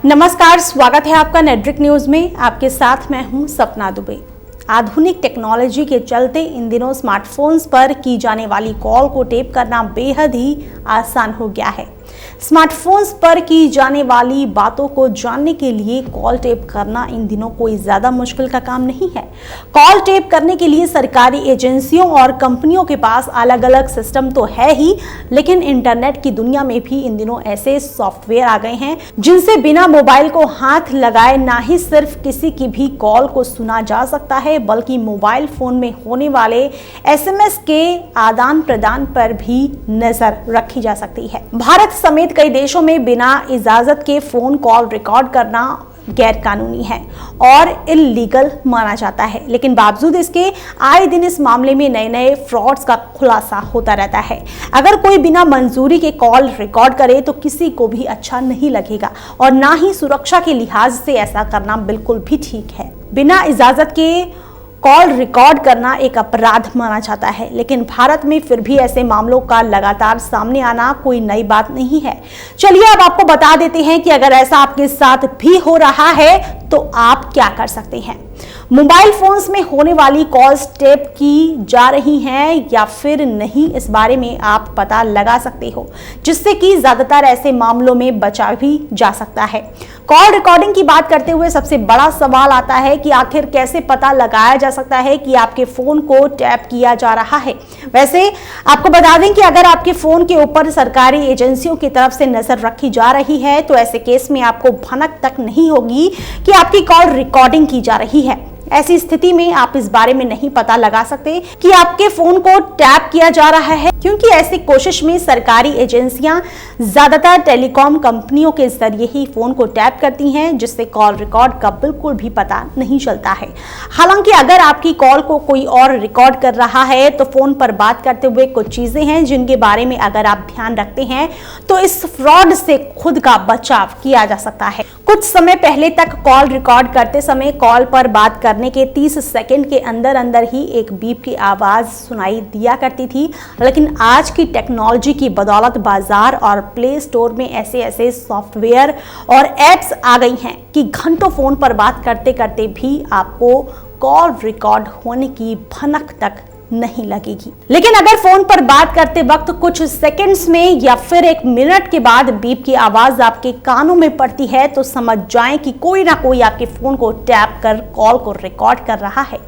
नमस्कार, स्वागत है आपका नेटड्रिक न्यूज में। आपके साथ मैं हूं सपना दुबे। आधुनिक टेक्नोलॉजी के चलते इन दिनों स्मार्टफोन्स पर की जाने वाली कॉल को टेप करना बेहद ही आसान हो गया है। स्मार्टफोन्स पर की जाने वाली बातों को जानने के लिए कॉल टेप करना इन दिनों कोई ज्यादा मुश्किल का काम नहीं है। कॉल टेप करने के लिए सरकारी एजेंसियों और कंपनियों के पास अलग अलग सिस्टम तो है ही, लेकिन इंटरनेट की दुनिया में भी इन दिनों ऐसे सॉफ्टवेयर आ गए हैं जिनसे बिना मोबाइल को हाथ लगाए ना ही सिर्फ किसी की भी कॉल को सुना जा सकता है, बल्कि मोबाइल फोन में होने वाले एसएमएस के आदान प्रदान पर भी नजर रखी जा सकती है। भारत समेत कई देशों में बिना इजाजत के फोन कॉल रिकॉर्ड करना गैर कानूनी है और इल्लीगल माना जाता है, लेकिन बावजूद इसके आए दिन इस मामले में नए नए फ्रॉड्स का खुलासा होता रहता है। अगर कोई बिना मंजूरी के कॉल रिकॉर्ड करे तो किसी को भी अच्छा नहीं लगेगा और ना ही सुरक्षा के लिहाज से ऐसा करना बिल्कुल भी ठीक है। बिना इजाजत के कॉल रिकॉर्ड करना एक अपराध माना जाता है, लेकिन भारत में फिर भी ऐसे मामलों का लगातार सामने आना कोई नई बात नहीं है। चलिए अब आपको बता देते हैं कि अगर ऐसा आपके साथ भी हो रहा है तो आप क्या कर सकते हैं। मोबाइल फोन्स में होने वाली कॉल्स टेप की जा रही हैं या फिर नहीं, इस बारे में आप पता लगा सकते हो, जिससे कि ज्यादातर ऐसे मामलों में बचा भी जा सकता है। कॉल रिकॉर्डिंग की बात करते हुए सबसे बड़ा सवाल आता है कि आखिर कैसे पता लगाया जा सकता है कि आपके फोन को टैप किया जा रहा है। वैसे आपको बता दें कि अगर आपके फोन के ऊपर सरकारी एजेंसियों की तरफ से नजर रखी जा रही है तो ऐसे केस में आपको भनक तक नहीं होगी कि आपकी कॉल रिकॉर्डिंग की जा रही है। ऐसी स्थिति में आप इस बारे में नहीं पता लगा सकते कि आपके फोन को टैप किया जा रहा है, क्योंकि ऐसी कोशिश में सरकारी एजेंसियां ज्यादातर टेलीकॉम कंपनियों के जरिए ही फोन को टैप करती हैं, जिससे कॉल रिकॉर्ड का बिल्कुल भी पता नहीं चलता है। हालांकि अगर आपकी कॉल को कोई और रिकॉर्ड कर रहा है तो फोन पर बात करते हुए कुछ चीजें हैं जिनके बारे में अगर आप ध्यान रखते हैं तो इस फ्रॉड से खुद का बचाव किया जा सकता है। कुछ समय पहले तक कॉल रिकॉर्ड करते समय कॉल पर बात करने के 30 सेकंड के अंदर अंदर ही एक बीप की आवाज सुनाई दिया करती थी, लेकिन आज की टेक्नोलॉजी की बदौलत बाजार और प्ले स्टोर में ऐसे ऐसे सॉफ्टवेयर और एप्स आ गई हैं कि घंटों फोन पर बात करते करते भी आपको कॉल रिकॉर्ड होने की भनक तक नहीं लगेगी। लेकिन अगर फोन पर बात करते वक्त कुछ सेकंड्स में या फिर एक मिनट के बाद बीप की आवाज आपके कानों में पड़ती है तो समझ जाएं कि कोई ना कोई आपके फोन को टैप कर कॉल को रिकॉर्ड कर रहा है।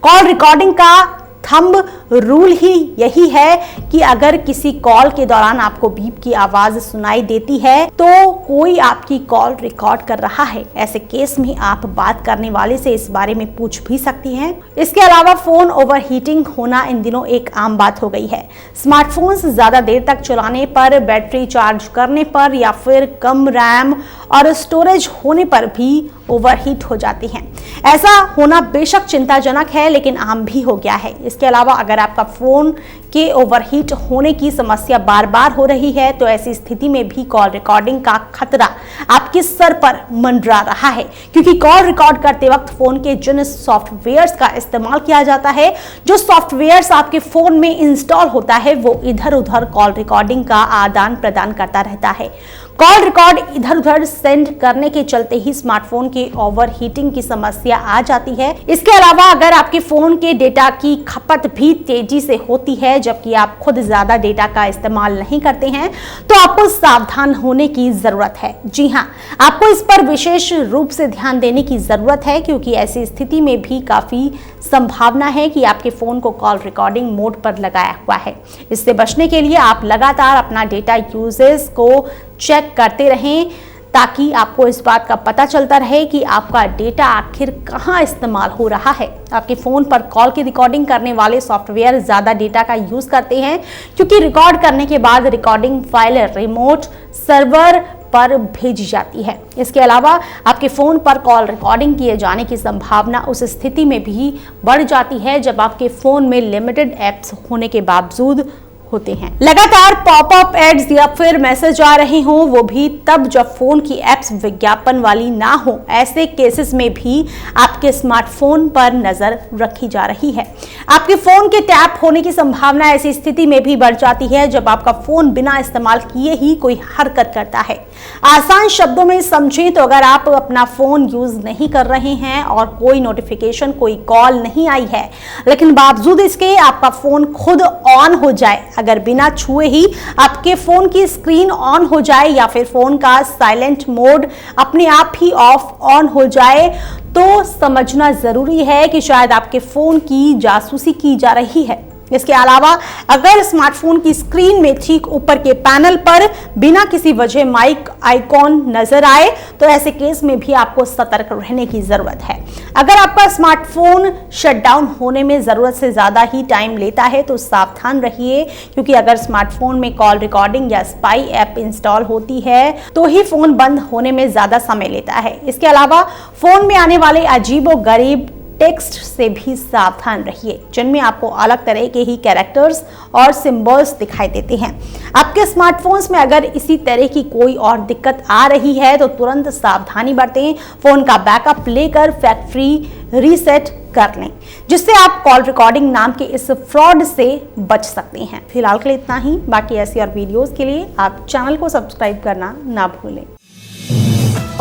कॉल रिकॉर्डिंग का थंब रूल ही यही है कि अगर किसी कॉल के दौरान आपको बीप की आवाज सुनाई देती है तो कोई आपकी कॉल रिकॉर्ड कर रहा है। ऐसे केस में आप बात करने वाले से इस बारे में पूछ भी सकती हैं। इसके अलावा फोन ओवरहीटिंग होना इन दिनों एक आम बात हो गई है। स्मार्टफोन्स ज्यादा देर तक चलाने पर, बैटरी चार्ज करने पर या फिर कम रैम और स्टोरेज होने पर भी ओवरहीट हो जाती हैं। ऐसा होना बेशक चिंताजनक है, लेकिन आम भी हो गया है। इसके अलावा अगर आपका फोन के ओवरहीट होने की समस्या बार बार हो रही है तो ऐसी स्थिति में भी कॉल रिकॉर्डिंग का खतरा आपके सर पर मंडरा रहा है, क्योंकि कॉल रिकॉर्ड करते वक्त फोन के जिन सॉफ्टवेयर्स का इस्तेमाल किया जाता है, जो सॉफ्टवेयर्स आपके फोन में इंस्टॉल होता है, वो इधर उधर कॉल रिकॉर्डिंग का आदान प्रदान करता रहता है। कॉल रिकॉर्ड इधर उधर सेंड करने के चलते ही स्मार्टफोन के ओवरहीटिंग की समस्या आ जाती है। इसके अलावा अगर आपके फोन के डेटा की खपत भी तेजी से होती है, जबकि आप खुद ज्यादा डेटा का इस्तेमाल नहीं करते हैं, तो आपको सावधान होने की जरूरत है। जी हाँ, आपको इस पर विशेष रूप से ध्यान देने की जरूरत है, क्योंकि ऐसी स्थिति में भी काफी संभावना है कि आपके फोन को कॉल रिकॉर्डिंग मोड पर लगाया हुआ है। इससे बचने के लिए आप लगातार अपना डेटा यूजेस को चेक करते रहें, ताकि आपको इस बात का पता चलता रहे कि आपका डेटा आखिर कहां इस्तेमाल हो रहा है। आपके फोन पर कॉल की रिकॉर्डिंग करने वाले सॉफ्टवेयर ज्यादा डेटा का यूज करते हैं, क्योंकि रिकॉर्ड करने के बाद रिकॉर्डिंग फाइल रिमोट सर्वर पर भेजी जाती है। इसके अलावा आपके फोन पर कॉल रिकॉर्डिंग किए जाने की संभावना उस स्थिति में भी बढ़ जाती है जब आपके फोन में लिमिटेड एप्स होने के बावजूद होते हैं। लगातार पॉपअप एड्स या फिर मैसेज आ रहे हों, वो भी तब जब फोन की एप्स विज्ञापन वाली ना हो। ऐसे केसेस में भी आपके स्मार्टफोन पर नजर रखी जा रही है। आपके फोन के टैप होने की संभावना ऐसी स्थिति में भी बढ़ जाती है जब आपका फोन बिना इस्तेमाल किए ही कोई हरकत करता है। आसान शब्दों में समझें तो अगर आप अपना फोन यूज नहीं कर रहे हैं और कोई नोटिफिकेशन, कोई कॉल नहीं आई है, लेकिन बावजूद इसके आपका फोन खुद ऑन हो जाए, अगर बिना छुए ही आपके फोन की स्क्रीन ऑन हो जाए या फिर फोन का साइलेंट मोड अपने आप ही ऑफ ऑन हो जाए, तो समझना जरूरी है कि शायद आपके फोन की जासूसी की जा रही है। इसके अलावा अगर स्मार्टफोन की स्क्रीन में ठीक ऊपर के पैनल पर बिना किसी वजह माइक आइकॉन नजर आए, तो ऐसे केस में भी आपको सतर्क रहने की जरूरत है। अगर आपका स्मार्टफोन शटडाउन होने में जरूरत से ज्यादा ही टाइम लेता है तो सावधान रहिए, क्योंकि अगर स्मार्टफोन में कॉल रिकॉर्डिंग या स्पाई ऐप इंस्टॉल होती है तो ही फोन बंद होने में ज्यादा समय लेता है। इसके अलावा फोन में आने वाले अजीबोगरीब टेक्स्ट से भी सावधान रहिए, जिनमें आपको अलग तरह के ही कैरेक्टर्स और सिंबल्स दिखाई देते हैं। आपके स्मार्टफोन्स में अगर इसी तरह की कोई और दिक्कत आ रही है तो तुरंत सावधानी बरतें, फोन का बैकअप लेकर फैक्ट्री रीसेट कर लें, जिससे आप कॉल रिकॉर्डिंग नाम के इस फ्रॉड से बच सकते हैं। फिलहाल के लिए इतना ही। बाकी ऐसी और वीडियोस के लिए आप चैनल को सब्सक्राइब करना ना भूलें।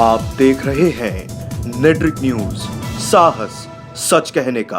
आप देख रहे हैं नेट्रिक न्यूज, साहस सच कहने का।